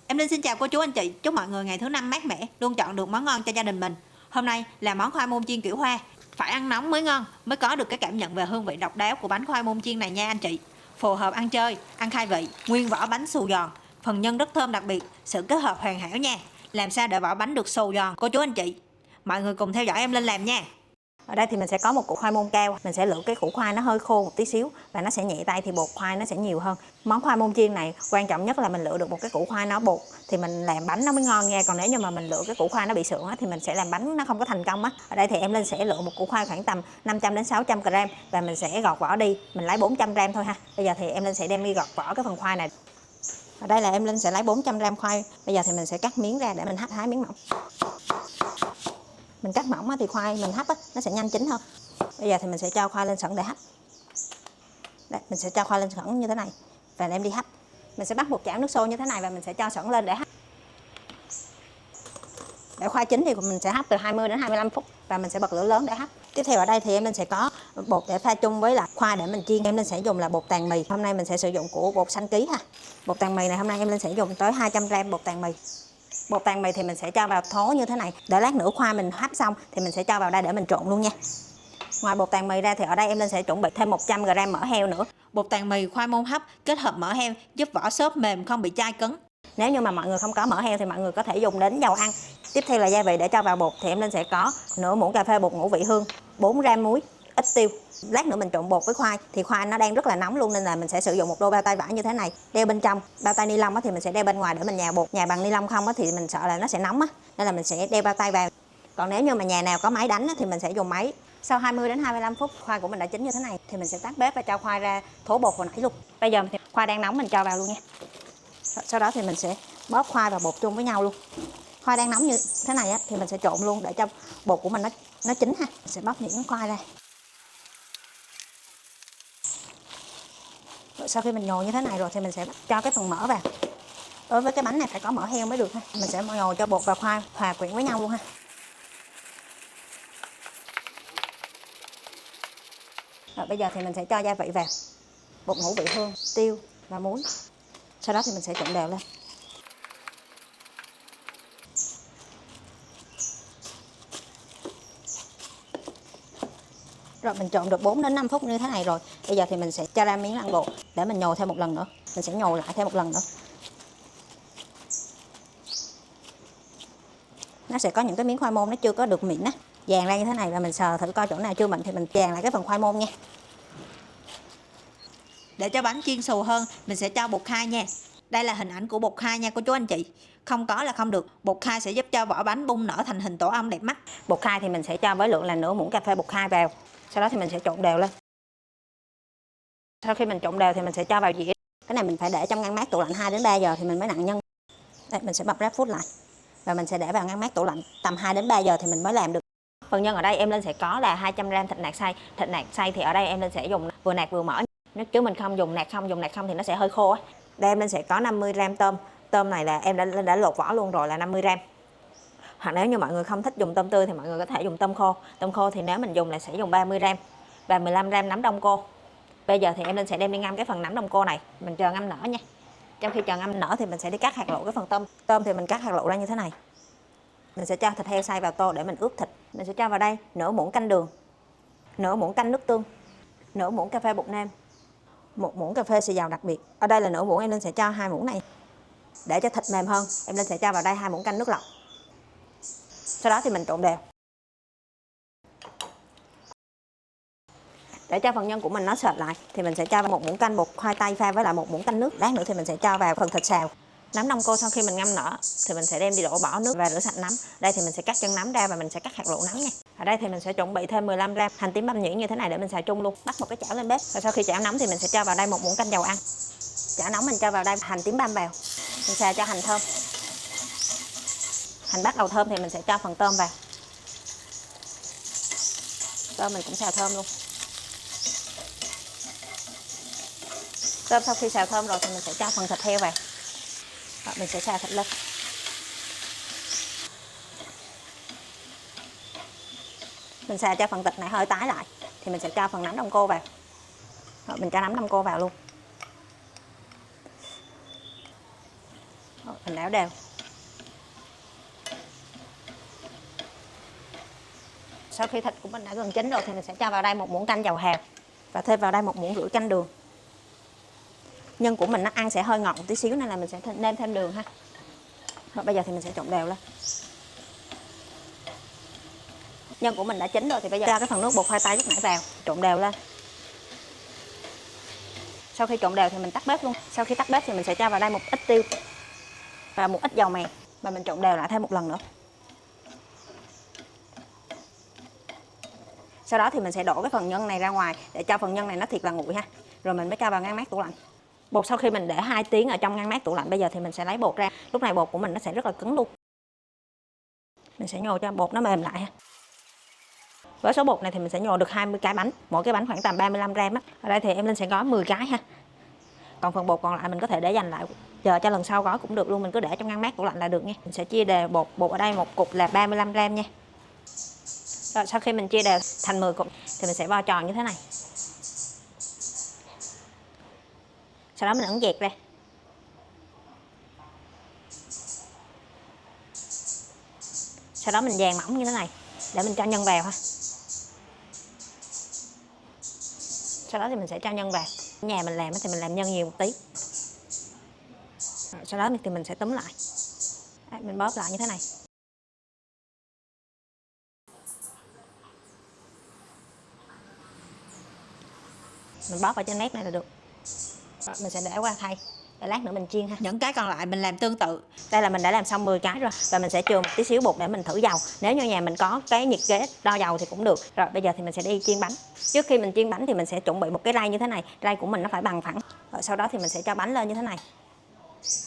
Em Linh xin chào cô chú anh chị, chúc mọi người ngày thứ năm mát mẻ, luôn chọn được món ngon cho gia đình mình. Hôm nay là món khoai môn chiên kiểu Hoa. Phải ăn nóng mới ngon, mới có được cái cảm nhận về hương vị độc đáo của bánh khoai môn chiên này nha anh chị. Phù hợp ăn chơi, ăn khai vị, nguyên vỏ bánh xù giòn, phần nhân rất thơm đặc biệt, sự kết hợp hoàn hảo nha. Làm sao để vỏ bánh được xù giòn cô chú anh chị? Mọi người cùng theo dõi em Linh làm nha. Ở đây thì mình sẽ có một củ khoai môn cao, mình sẽ lựa cái củ khoai nó hơi khô một tí xíu và nó sẽ nhẹ tay thì bột khoai nó sẽ nhiều hơn. Món khoai môn chiên này quan trọng nhất là mình lựa được một cái củ khoai nó bột thì mình làm bánh nó mới ngon nha. Còn nếu như mà mình lựa cái củ khoai nó bị sượng á thì mình sẽ làm bánh nó không có thành công á. Ở đây thì em Linh sẽ lựa một củ khoai khoảng tầm 500 đến 600 g và mình sẽ gọt vỏ đi, mình lấy 400 g thôi ha. Bây giờ thì em Linh sẽ đem đi gọt vỏ cái phần khoai này. Ở đây là em Linh sẽ lấy 400 g khoai, bây giờ thì mình sẽ cắt miếng ra để mình hấp 2 miếng mỏng. Mình cắt mỏng thì khoai mình hấp nó sẽ nhanh chín hơn. Bây giờ thì mình sẽ cho khoai lên sẵn để hấp. Đây, mình sẽ cho khoai lên sẵn như thế này và đem đi hấp. Mình sẽ bắt một chảo nước sôi như thế này và mình sẽ cho sẵn lên để hấp. Để khoai chín thì mình sẽ hấp từ 20 đến 25 phút và mình sẽ bật lửa lớn để hấp. Tiếp theo ở đây thì em mình sẽ có bột để pha chung với lại khoai để mình chiên. Em mình sẽ dùng là bột tàng mì. Hôm nay mình sẽ sử dụng của bột xanh ký ha. Bột tàng mì này hôm nay em Linh sẽ dùng tới 200 g bột tàng mì. Bột tàng mì thì mình sẽ cho vào thố như thế này. Để lát nữa khoai mình hấp xong thì mình sẽ cho vào đây để mình trộn luôn nha. Ngoài bột tàng mì ra thì ở đây em Linh sẽ chuẩn bị thêm 100 g mỡ heo nữa. Bột tàng mì khoai môn hấp kết hợp mỡ heo giúp vỏ xốp mềm không bị chai cứng. Nếu như mà mọi người không có mỡ heo thì mọi người có thể dùng đến dầu ăn. Tiếp theo là gia vị để cho vào bột thì em Linh sẽ có nửa muỗng cà phê bột ngũ vị hương, 4 g muối, ít tiêu. Lát nữa mình trộn bột với khoai thì khoai nó đang rất là nóng luôn nên là mình sẽ sử dụng một đôi bao tay vải như thế này đeo bên trong. Bao tay ni lông thì mình sẽ đeo bên ngoài để mình nhào bột. Nhào bằng ni lông không thì mình sợ là nó sẽ nóng nên là mình sẽ đeo bao tay vào. Còn nếu như mà nhà nào có máy đánh thì mình sẽ dùng máy. Sau 20 đến 25 phút khoai của mình đã chín như thế này thì mình sẽ tắt bếp và cho khoai ra thố bột hồi nãy luôn. Bây giờ thì khoai đang nóng mình cho vào luôn nha. Sau đó thì mình sẽ bóp khoai và bột chung với nhau luôn. Khoai đang nóng như thế này thì mình sẽ trộn luôn để cho bột của mình nó chín ha. Mình sẽ bóp những khoai ra. Rồi sau khi mình nhồi như thế này rồi thì mình sẽ cho cái phần mỡ vào. Đối với cái bánh này phải có mỡ heo mới được ha. Mình sẽ nhồi cho bột và khoai hòa quyện với nhau luôn ha. Rồi bây giờ thì mình sẽ cho gia vị vào. Bột ngũ vị hương, tiêu và muối. Sau đó thì mình sẽ trộn đều lên. Rồi mình trộn được 4 đến 5 phút như thế này rồi. Bây giờ thì mình sẽ cho ra miếng lăn bột để mình nhồi thêm một lần nữa. Mình sẽ nhồi lại thêm một lần nữa. Nó sẽ có những cái miếng khoai môn nó chưa có được mịn dàn ra như thế này và mình sờ thử coi chỗ nào chưa mịn thì mình dàn lại cái phần khoai môn nha. Để cho bánh chiên xù hơn, mình sẽ cho bột khai nha. Đây là hình ảnh của bột khai nha cô chú anh chị. Không có là không được. Bột khai sẽ giúp cho vỏ bánh bung nở thành hình tổ ong đẹp mắt. Bột khai thì mình sẽ cho với lượng là nửa muỗng cà phê bột khai vào. Sau đó thì mình sẽ trộn đều lên. Sau khi mình trộn đều thì mình sẽ cho vào dĩa. Cái này mình phải để trong ngăn mát tủ lạnh 2 đến 3 giờ thì mình mới nặn nhân. Đây, mình sẽ bật ráp phút lại. Và mình sẽ để vào ngăn mát tủ lạnh tầm 2 đến 3 giờ thì mình mới làm được. Phần nhân ở đây em Linh sẽ có là 200 g thịt nạc xay. Thịt nạc xay thì ở đây em Linh sẽ dùng vừa nạc vừa mỡ. Nếu chứ mình không dùng nạc không thì nó sẽ hơi khô Đây em Linh sẽ có 50 g tôm. Tôm này là em đã lột vỏ luôn rồi là 50 g. Hoặc nếu như mọi người không thích dùng tôm tươi thì mọi người có thể dùng tôm khô. Tôm khô thì nếu mình dùng là sẽ dùng 30 g và 15 g nấm đông cô. Bây giờ thì em Linh sẽ đem đi ngâm cái phần nấm đông cô này. Mình chờ ngâm nở nha. Trong khi chờ ngâm nở thì mình sẽ đi cắt hạt lựu cái phần tôm. Tôm thì mình cắt hạt lựu ra như thế này. Mình sẽ cho thịt heo xay vào tô để mình ướp thịt. Mình sẽ cho vào đây nửa muỗng canh đường, nửa muỗng canh nước tương, nửa muỗng cà phê bột nêm, 1 muỗng cà phê xì dầu đặc biệt. Ở đây là nửa muỗng, em Linh sẽ cho 2 muỗng này. Để cho thịt mềm hơn, em Linh sẽ cho vào đây 2 muỗng canh nước lọc. Sau đó thì mình trộn đều. Để cho phần nhân của mình nó sệt lại thì mình sẽ cho vào 1 muỗng canh bột khoai tây pha với lại 1 muỗng canh nước. Lát nữa thì mình sẽ cho vào phần thịt xào. Nấm đông cô sau khi mình ngâm nở thì mình sẽ đem đi đổ bỏ nước và rửa sạch nấm. Đây thì mình sẽ cắt chân nấm ra và mình sẽ cắt hạt lựu nấm nha. Ở đây thì mình sẽ chuẩn bị thêm 15 g hành tím băm nhuyễn như thế này để mình xào chung luôn. Bắt một cái chảo lên bếp và sau khi chảo nóng thì mình sẽ cho vào đây 1 muỗng canh dầu ăn. Chảo nóng mình cho vào đây hành tím băm vào. Mình xào cho hành thơm. Hành bắt đầu thơm thì mình sẽ cho phần tôm vào. Tôm mình cũng xào thơm luôn. Tôm sau khi xào thơm rồi thì mình sẽ cho phần thịt heo vào. Rồi, mình sẽ xào thịt lên. Mình xào cho phần thịt này hơi tái lại thì mình sẽ cho phần nấm đông cô vào. Rồi, mình cho nấm đông cô vào luôn. Mình đảo đều. Sau khi thịt của mình đã gần chín rồi thì mình sẽ cho vào đây một muỗng canh dầu hào và thêm vào đây một muỗng rưỡi canh đường. Nhân của mình nó ăn sẽ hơi ngọt một tí xíu nên là mình sẽ nêm thêm đường ha. Rồi bây giờ thì mình sẽ trộn đều lên. Nhân của mình đã chín rồi thì bây giờ cho cái phần nước bột khoai tây lúc nãy vào, trộn đều lên. Sau khi trộn đều thì mình tắt bếp luôn. Sau khi tắt bếp thì mình sẽ cho vào đây một ít tiêu và một ít dầu mè và mình trộn đều lại thêm một lần nữa. Sau đó thì mình sẽ đổ cái phần nhân này ra ngoài để cho phần nhân này nó thiệt là nguội ha. Rồi mình mới cho vào ngăn mát tủ lạnh. Bột sau khi mình để 2 tiếng ở trong ngăn mát tủ lạnh, bây giờ thì mình sẽ lấy bột ra. Lúc này bột của mình nó sẽ rất là cứng luôn. Mình sẽ nhồi cho bột nó mềm lại ha. Với số bột này thì mình sẽ nhồi được 20 cái bánh, mỗi cái bánh khoảng tầm 35 gram á. Ở đây thì em Linh sẽ gói 10 cái ha. Còn phần bột còn lại mình có thể để dành lại chờ cho lần sau gói cũng được luôn, mình cứ để trong ngăn mát tủ lạnh là được nha. Mình sẽ chia đều bột ở đây một cục là 35 gram nha. Rồi sau khi mình chia đều thành 10 cục thì mình sẽ vo tròn như thế này. Sau đó mình ấn dẹt ra. Sau đó mình dàn mỏng như thế này để mình cho nhân vào ha. Sau đó thì mình sẽ cho nhân vào. Ở nhà mình làm thì mình làm nhân nhiều một tí. Rồi, sau đó thì mình sẽ túm lại. Đấy, mình bóp lại như thế này. Mình bóp ở trên mép này là được. Rồi, mình sẽ để qua khay để lát nữa mình chiên ha. Những cái còn lại mình làm tương tự. Đây là mình đã làm xong 10 cái rồi và mình sẽ chừa một tí xíu bột để mình thử dầu. Nếu như nhà mình có cái nhiệt kế đo dầu thì cũng được. Rồi bây giờ thì mình sẽ đi chiên bánh. Trước khi mình chiên bánh thì mình sẽ chuẩn bị một cái rây như thế này. Rây của mình nó phải bằng phẳng. Rồi sau đó thì mình sẽ cho bánh lên như thế này.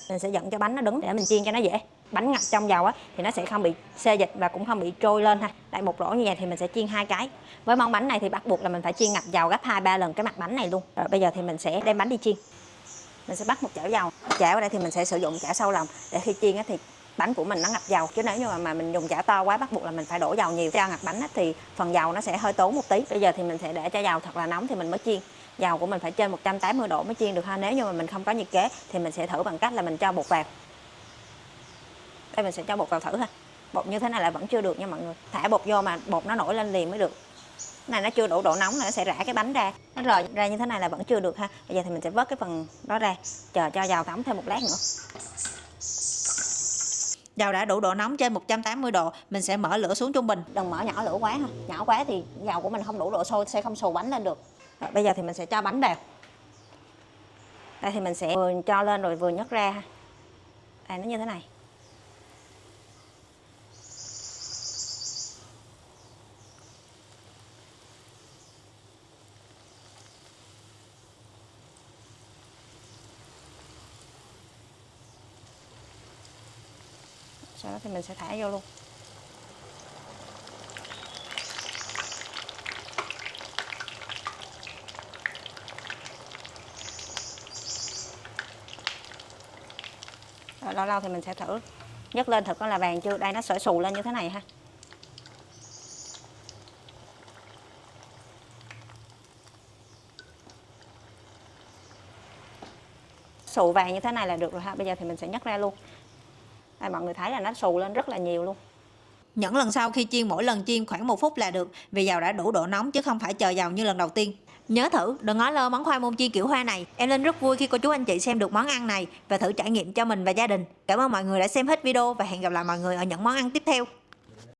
Mình sẽ dẫn cho bánh nó đứng để mình chiên cho nó dễ. Bánh ngập trong dầu á thì nó sẽ không bị xê dịch và cũng không bị trôi lên ha. Đây một rổ như vậy thì mình sẽ chiên 2 cái. Với món bánh này thì bắt buộc là mình phải chiên ngập dầu gấp 2-3 lần cái mặt bánh này luôn. Rồi bây giờ thì mình sẽ đem bánh đi chiên. Mình sẽ bắt một chảo dầu. Chảo ở đây thì mình sẽ sử dụng chảo sâu lòng để khi chiên thì bánh của mình nó ngập dầu. Chứ nếu như mà mình dùng chảo to quá bắt buộc là mình phải đổ dầu nhiều. Cho ngập bánh thì phần dầu nó sẽ hơi tốn một tí. Bây giờ thì mình sẽ để cho dầu thật là nóng thì mình mới chiên. Dầu của mình phải trên 180 độ mới chiên được ha. Nếu như mà mình không có nhiệt kế thì mình sẽ thử bằng cách là mình cho bột vào. Đây mình sẽ cho bột vào thử ha. Bột như thế này là vẫn chưa được nha mọi người. Thả bột vô mà bột nó nổi lên liền mới được. Cái này nó chưa đủ độ nóng, nó sẽ rã cái bánh ra. Nó rời ra như thế này là vẫn chưa được ha. Bây giờ thì mình sẽ vớt cái phần đó ra, chờ cho dầu nóng thêm một lát nữa. Dầu đã đủ độ nóng trên 180 độ, mình sẽ mở lửa xuống trung bình. Đừng mở nhỏ lửa quá ha. Nhỏ quá thì dầu của mình không đủ độ sôi sẽ không xù bánh lên được. Rồi, bây giờ thì mình sẽ cho bánh vào. Đây thì mình sẽ vừa cho lên rồi vừa nhấc ra ha. Đây nó như thế này. Sau đó thì mình sẽ thả vô luôn. Rồi lâu lâu thì mình sẽ thử nhấc lên thật có là vàng chưa. Đây nó sẽ xù lên như thế này ha. Xù vàng như thế này là được rồi ha. Bây giờ thì mình sẽ nhấc ra luôn. Đây, mọi người thấy là nó xù lên rất là nhiều luôn. Những lần sau khi chiên mỗi lần chiên khoảng 1 phút là được, vì dầu đã đủ độ nóng chứ không phải chờ dầu như lần đầu tiên. Nhớ thử, đừng ngó lơ món khoai môn chiên kiểu Hoa này. Em Linh rất vui khi cô chú anh chị xem được món ăn này và thử trải nghiệm cho mình và gia đình. Cảm ơn mọi người đã xem hết video và hẹn gặp lại mọi người ở những món ăn tiếp theo.